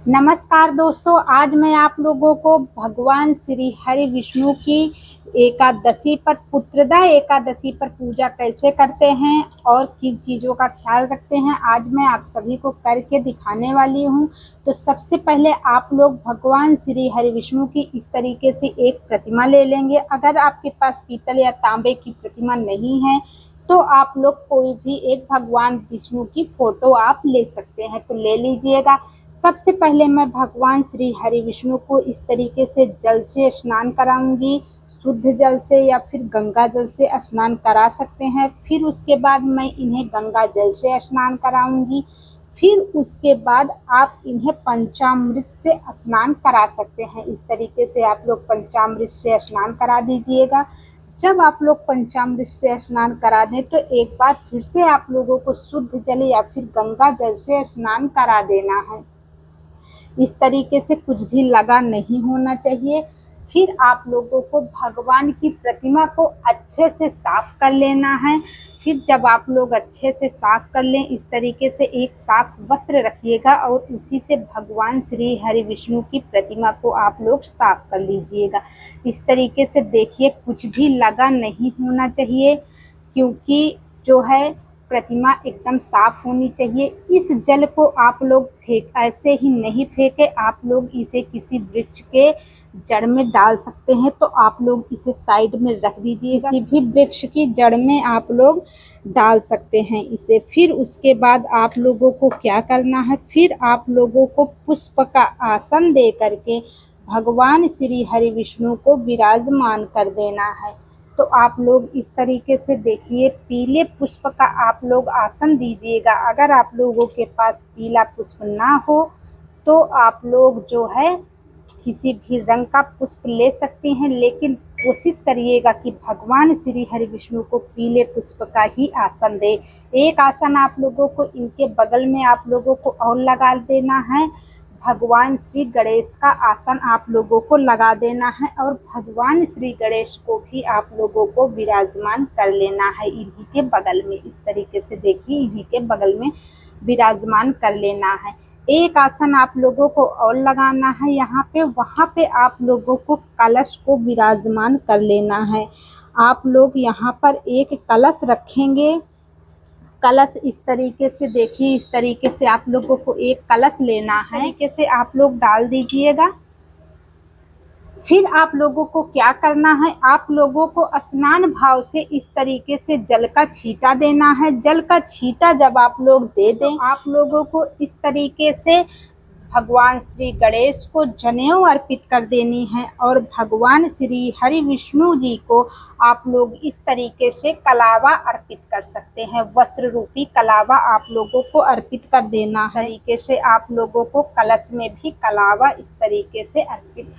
नमस्कार दोस्तों, आज मैं आप लोगों को भगवान श्री हरि विष्णु की एकादशी पर पुत्रदा एकादशी पर पूजा कैसे करते हैं और किन चीज़ों का ख्याल रखते हैं, आज मैं आप सभी को करके दिखाने वाली हूं। तो सबसे पहले आप लोग भगवान श्री हरि विष्णु की इस तरीके से एक प्रतिमा ले लेंगे। अगर आपके पास पीतल या तांबे की प्रतिमा नहीं है तो आप लोग कोई भी एक भगवान विष्णु की फोटो आप ले सकते हैं, तो ले लीजिएगा। सबसे पहले मैं भगवान श्री हरि विष्णु को इस तरीके से जल से स्नान कराऊंगी, शुद्ध जल से या फिर गंगा जल से स्नान करा सकते हैं। फिर उसके बाद मैं इन्हें गंगा जल से स्नान कराऊंगी। फिर उसके बाद आप इन्हें पंचामृत से स्नान करा सकते हैं। इस तरीके से आप लोग पंचामृत से स्नान करा दीजिएगा। जब आप लोग पंचामृत से स्नान करा दें तो एक बार फिर से आप लोगों को शुद्ध जल या फिर गंगा जल से स्नान करा देना है। इस तरीके से कुछ भी लगा नहीं होना चाहिए। फिर आप लोगों को भगवान की प्रतिमा को अच्छे से साफ कर लेना है। फिर जब आप लोग अच्छे से साफ कर लें, इस तरीके से एक साफ वस्त्र रखिएगा और उसी से भगवान श्री हरि विष्णु की प्रतिमा को आप लोग साफ कर लीजिएगा। इस तरीके से देखिए, कुछ भी लगा नहीं होना चाहिए, क्योंकि जो है प्रतिमा एकदम साफ होनी चाहिए। इस जल को आप लोग ऐसे ही नहीं फेंके, आप लोग इसे किसी वृक्ष के जड़ में डाल सकते हैं, तो आप लोग इसे साइड में रख दीजिए। किसी भी वृक्ष की जड़ में आप लोग डाल सकते हैं इसे। फिर उसके बाद आप लोगों को क्या करना है, फिर आप लोगों को पुष्प का आसन दे करके भगवान श्री हरि विष्णु को विराजमान कर देना है। तो आप लोग इस तरीके से देखिए, पीले पुष्प का आप लोग आसन दीजिएगा। अगर आप लोगों के पास पीला पुष्प ना हो तो आप लोग जो है किसी भी रंग का पुष्प ले सकते हैं, लेकिन कोशिश करिएगा कि भगवान श्री हरि विष्णु को पीले पुष्प का ही आसन दे। एक आसन आप लोगों को इनके बगल में आप लोगों को और लगा देना है। भगवान श्री गणेश का आसन आप लोगों को लगा देना है और भगवान श्री गणेश को भी आप लोगों को विराजमान कर लेना है इन्हीं के बगल में। इस तरीके से देखिए, इन्हीं के बगल में विराजमान कर लेना है। एक आसन आप लोगों को और लगाना है यहाँ पे, वहाँ पे आप लोगों को कलश को विराजमान कर लेना है। आप लोग यहाँ पर एक कलश रखेंगे। कलश इस तरीके से देखिए, इस तरीके से आप लोगों को एक कलश लेना है, तरीके से आप लोग डाल दीजिएगा। फिर आप लोगों को क्या करना है, आप लोगों को स्नान भाव से इस तरीके से जल का छींटा देना है। जल का छींटा जब आप लोग दे दें, आप लोगों को इस तरीके से भगवान श्री गणेश को जनेऊ अर्पित कर देनी है और भगवान श्री हरि विष्णु जी को आप लोग इस तरीके से कलावा अर्पित कर सकते हैं। वस्त्र रूपी कलावा आप लोगों को अर्पित कर देना है। तरीके से आप लोगों को कलश में भी कलावा इस तरीके से अर्पित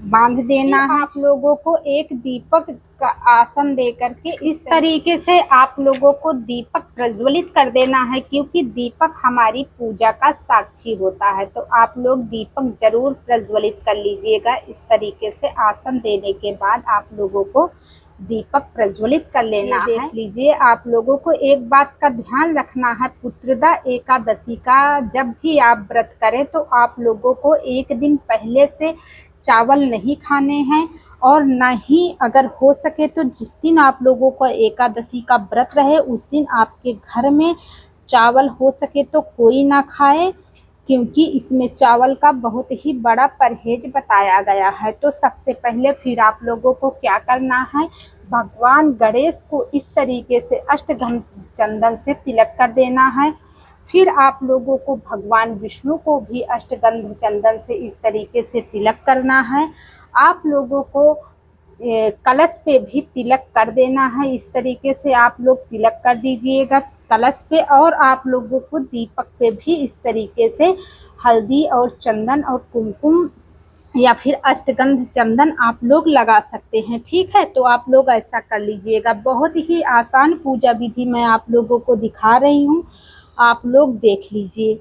बांध देना है। आप लोगों को एक दीपक का आसन दे करके इस तरीके से आप लोगों को दीपक प्रज्वलित कर देना है, क्योंकि दीपक हमारी पूजा का साक्षी होता है। तो आप लोग दीपक जरूर प्रज्वलित कर लीजिएगा। इस तरीके से आसन देने के बाद आप लोगों को दीपक प्रज्वलित कर लेना है। देख लीजिए, आप लोगों को एक बात का ध्यान रखना है, पुत्रदा एकादशी का जब भी आप व्रत करें तो आप लोगों को एक दिन पहले से चावल नहीं खाने हैं, और न ही अगर हो सके तो जिस दिन आप लोगों को एकादशी का व्रत रहे उस दिन आपके घर में चावल हो सके तो कोई ना खाए, क्योंकि इसमें चावल का बहुत ही बड़ा परहेज बताया गया है। तो सबसे पहले फिर आप लोगों को क्या करना है, भगवान गणेश को इस तरीके से अष्टगंध चंदन से तिलक कर देना है। फिर आप लोगों को भगवान विष्णु को भी अष्टगंध चंदन से इस तरीके से तिलक करना है। आप लोगों को कलश पे भी तिलक कर देना है। इस तरीके से आप लोग तिलक कर दीजिएगा कलश पे, और आप लोगों को दीपक पे भी इस तरीके से हल्दी और चंदन और कुमकुम या फिर अष्टगंध चंदन आप लोग लगा सकते हैं। ठीक है, तो आप लोग ऐसा कर लीजिएगा। बहुत ही आसान पूजा विधि मैं आप लोगों को दिखा रही हूँ, आप लोग देख लीजिए।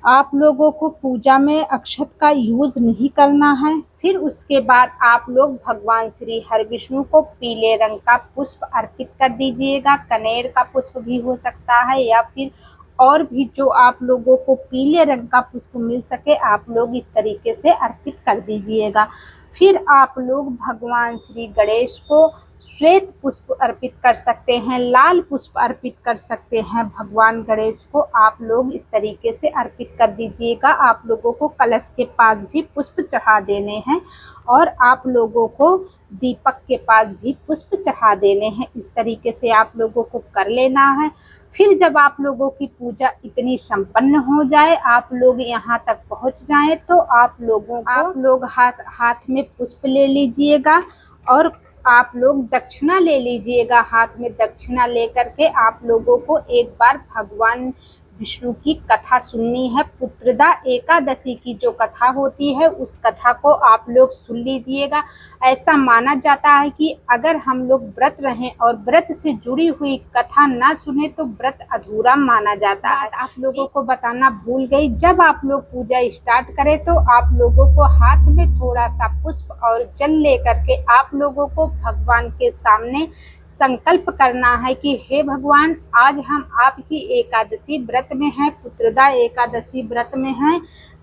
आप लोगों को पूजा में अक्षत का यूज नहीं करना है। फिर उसके बाद आप लोग भगवान श्री हरि विष्णु को पीले रंग का पुष्प अर्पित कर दीजिएगा। कनेर का पुष्प भी हो सकता है या फिर और भी जो आप लोगों को पीले रंग का पुष्प मिल सके आप लोग इस तरीके से अर्पित कर दीजिएगा। फिर आप लोग भगवान श्री गणेश को श्वेत पुष्प अर्पित कर सकते हैं, लाल पुष्प अर्पित कर सकते हैं। भगवान गणेश को आप लोग इस तरीके से अर्पित कर दीजिएगा। आप लोगों को कलश के पास भी पुष्प चढ़ा देने हैं और आप लोगों को दीपक के पास भी पुष्प चढ़ा देने हैं। इस तरीके से आप लोगों को कर लेना है। फिर जब आप लोगों की पूजा इतनी संपन्न हो जाए, आप लोग यहाँ तक पहुँच जाएं, तो आप लोग हाथ में पुष्प ले लीजिएगा और आप लोग दक्षिणा ले लीजिएगा। हाथ में दक्षिणा लेकर के आप लोगों को एक बार भगवान विष्णु की कथा सुननी है। पुत्रदा एकादशी की जो कथा होती है उस कथा को आप लोग सुन लीजिएगा। ऐसा माना जाता है कि अगर हम लोग व्रत रहें और व्रत से जुड़ी हुई कथा ना सुने तो व्रत अधूरा माना जाता है। आप लोगों को बताना भूल गई, जब आप लोग पूजा स्टार्ट करें तो आप लोगों को हाथ में थोड़ा सा पुष्प और जल लेकर के आप लोगों को भगवान के सामने संकल्प करना है कि हे भगवान, आज हम आपकी एकादशी व्रत में हैं, पुत्रदा एकादशी व्रत में हैं,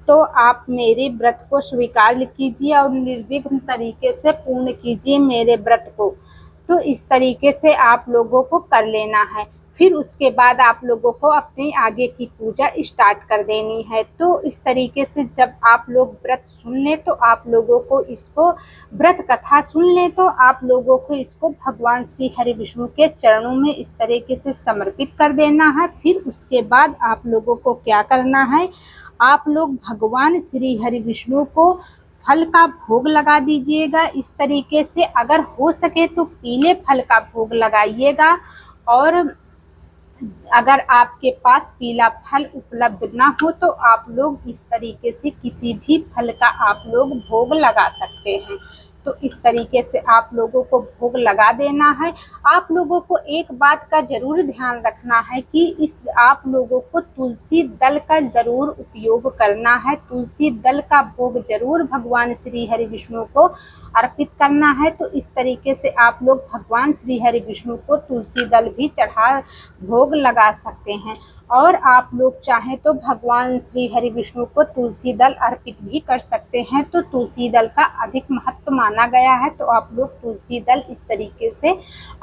तो आप मेरे व्रत को स्वीकार कीजिए और निर्विघ्न तरीके से पूर्ण कीजिए मेरे व्रत को। तो इस तरीके से आप लोगों को कर लेना है। फिर उसके बाद आप लोगों को अपने आगे की पूजा स्टार्ट कर देनी है। तो इस तरीके से जब आप लोग व्रत सुन लें तो आप लोगों को इसको व्रत कथा सुन लें तो आप लोगों को इसको भगवान श्री हरि विष्णु के चरणों में इस तरीके से समर्पित कर देना है। फिर उसके बाद आप लोगों को क्या करना है, आप लोग भगवान श्री हरि विष्णु को फल का भोग लगा दीजिएगा। इस तरीके से अगर हो सके तो पीले फल का भोग लगाइएगा और अगर आपके पास पीला फल उपलब्ध ना हो तो आप लोग इस तरीके से किसी भी फल का आप लोग भोग लगा सकते हैं। तो इस तरीके से आप लोगों को भोग लगा देना है। आप लोगों को एक बात का ज़रूर ध्यान रखना है कि आप लोगों को तुलसी दल का ज़रूर उपयोग करना है। तुलसी दल का भोग ज़रूर भगवान श्री हरि विष्णु को अर्पित करना है। तो इस तरीके से आप लोग भगवान श्री हरि विष्णु को तुलसी दल भी चढ़ा भोग लगा सकते हैं। और आप लोग चाहें तो भगवान श्री हरि विष्णु को तुलसी दल अर्पित भी कर सकते हैं। तो तुलसी दल का अधिक महत्व माना गया है, तो आप लोग तुलसी दल इस तरीके से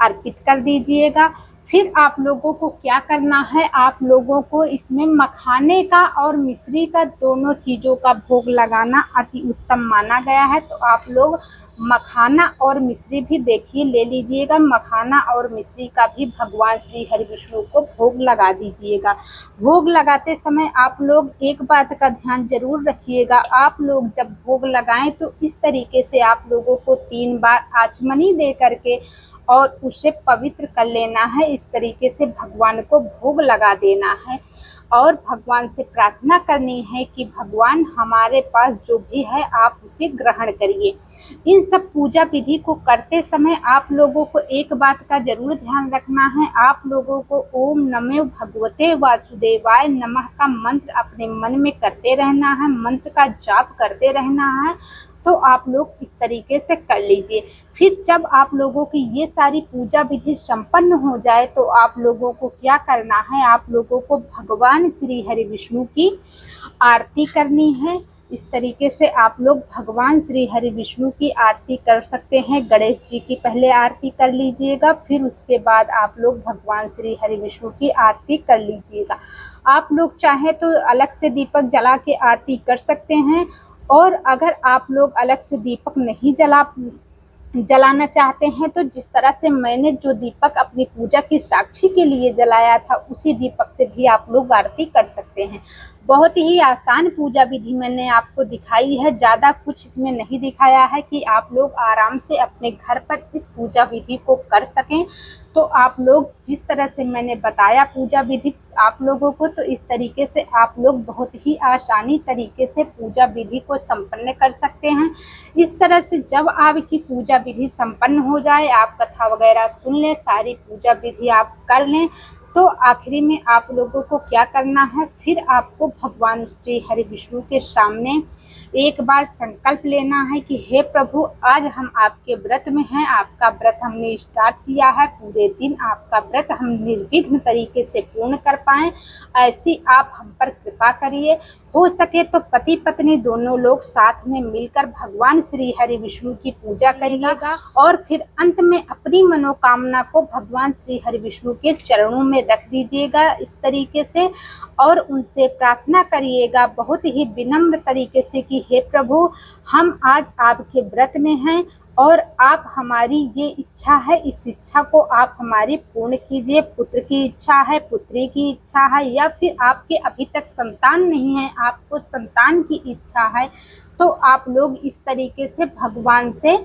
अर्पित कर दीजिएगा। फिर आप लोगों को क्या करना है, आप लोगों को इसमें मखाने का और मिश्री का दोनों चीज़ों का भोग लगाना अति उत्तम माना गया है। तो आप लोग मखाना और मिश्री भी देखिए ले लीजिएगा। मखाना और मिश्री का भी भगवान श्री हरि विष्णु को भोग लगा दीजिएगा। भोग लगाते समय आप लोग एक बात का ध्यान जरूर रखिएगा, आप लोग जब भोग लगाएं तो इस तरीके से आप लोगों को 3 बार आचमनी दे करके और उसे पवित्र कर लेना है। इस तरीके से भगवान को भोग लगा देना है और भगवान से प्रार्थना करनी है कि भगवान हमारे पास जो भी है आप उसे ग्रहण करिए। इन सब पूजा विधि को करते समय आप लोगों को एक बात का जरूर ध्यान रखना है, आप लोगों को ओम नमो भगवते वासुदेवाय नमः का मंत्र अपने मन में करते रहना है, मंत्र का जाप करते रहना है। तो आप लोग इस तरीके से कर लीजिए। फिर जब आप लोगों की ये सारी पूजा विधि संपन्न हो जाए तो आप लोगों को क्या करना है, आप लोगों को भगवान श्री हरि विष्णु की आरती करनी है। इस तरीके से आप लोग भगवान श्री हरि विष्णु की आरती कर सकते हैं। गणेश जी की पहले आरती कर लीजिएगा, फिर उसके बाद आप लोग भगवान श्री हरि विष्णु की आरती कर लीजिएगा। आप लोग चाहें तो अलग से दीपक जला के आरती कर सकते हैं और अगर आप लोग अलग से दीपक नहीं जलाना चाहते हैं तो जिस तरह से मैंने जो दीपक अपनी पूजा की साक्षी के लिए जलाया था उसी दीपक से भी आप लोग आरती कर सकते हैं। बहुत ही आसान पूजा विधि मैंने आपको दिखाई है, ज़्यादा कुछ इसमें नहीं दिखाया है कि आप लोग आराम से अपने घर पर इस पूजा विधि को कर सकें। तो आप लोग जिस तरह से मैंने बताया पूजा विधि आप लोगों को, तो इस तरीके से आप लोग बहुत ही आसानी तरीके से पूजा विधि को संपन्न कर सकते हैं। इस तरह से जब आपकी पूजा विधि संपन्न हो जाए, आप कथा वगैरह सुन लें, सारी पूजा विधि आप कर लें, तो आखिरी में आप लोगों को क्या करना है, फिर आपको भगवान श्री हरि विष्णु के सामने एक बार संकल्प लेना है कि हे प्रभु, आज हम आपके व्रत में हैं, आपका व्रत हमने स्टार्ट किया है, पूरे दिन आपका व्रत हम निर्विघ्न तरीके से पूर्ण कर पाएं, ऐसी आप हम पर कृपा करिए। हो सके तो पति पत्नी दोनों लोग साथ में मिलकर भगवान श्री हरि विष्णु की पूजा करिएगा और फिर अंत में अपनी मनोकामना को भगवान श्री हरि विष्णु के चरणों में रख दीजिएगा इस तरीके से, और उनसे प्रार्थना करिएगा बहुत ही विनम्र तरीके से कि हे प्रभु, हम आज आपके व्रत में हैं और आप हमारी ये इच्छा है, इस इच्छा को आप हमारी पूर्ण कीजिए। पुत्र की इच्छा है, पुत्री की इच्छा है, या फिर आपके अभी तक संतान नहीं है, आपको संतान की इच्छा है, तो आप लोग इस तरीके से भगवान से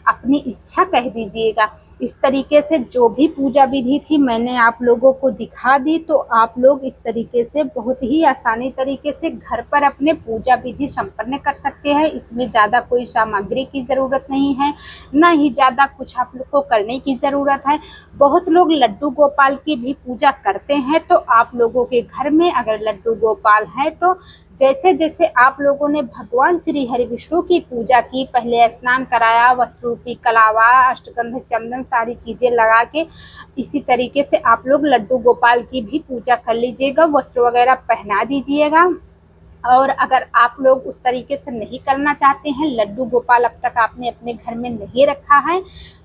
अपनी इच्छा कह दीजिएगा। इस तरीके से जो भी पूजा विधि थी मैंने आप लोगों को दिखा दी, तो आप लोग इस तरीके से बहुत ही आसानी तरीके से घर पर अपने पूजा विधि संपन्न कर सकते हैं। इसमें ज़्यादा कोई सामग्री की ज़रूरत नहीं है, ना ही ज़्यादा कुछ आप लोग को करने की ज़रूरत है। बहुत लोग लड्डू गोपाल की भी पूजा करते हैं, तो आप लोगों के घर में अगर लड्डू गोपाल है तो जैसे जैसे आप लोगों ने भगवान श्री हरि विष्णु की पूजा की, पहले स्नान कराया, वस्त्र रूपी कलावा, अष्टगंध चंदन सारी चीज़ें लगा के, इसी तरीके से आप लोग लड्डू गोपाल की भी पूजा कर लीजिएगा, वस्त्र वगैरह पहना दीजिएगा। और अगर आप लोग उस तरीके से नहीं करना चाहते हैं, लड्डू गोपाल अब तक आपने अपने घर में नहीं रखा है,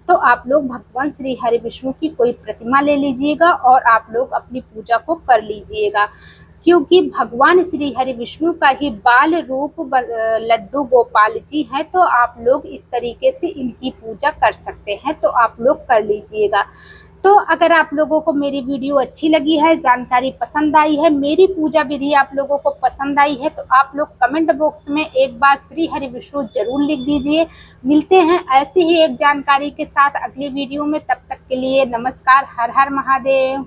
तो आप लोग भगवान श्री हरि विष्णु की कोई प्रतिमा ले लीजिएगा और आप लोग अपनी पूजा को कर लीजिएगा, क्योंकि भगवान श्री हरि विष्णु का ही बाल रूप लड्डू गोपाल जी हैं, तो आप लोग इस तरीके से इनकी पूजा कर सकते हैं, तो आप लोग कर लीजिएगा। तो अगर आप लोगों को मेरी वीडियो अच्छी लगी है, जानकारी पसंद आई है, मेरी पूजा विधि आप लोगों को पसंद आई है, तो आप लोग कमेंट बॉक्स में एक बार श्री हरि विष्णु जरूर लिख दीजिए। मिलते हैं ऐसी ही एक जानकारी के साथ अगली वीडियो में, तब तक के लिए नमस्कार। हर हर महादेव।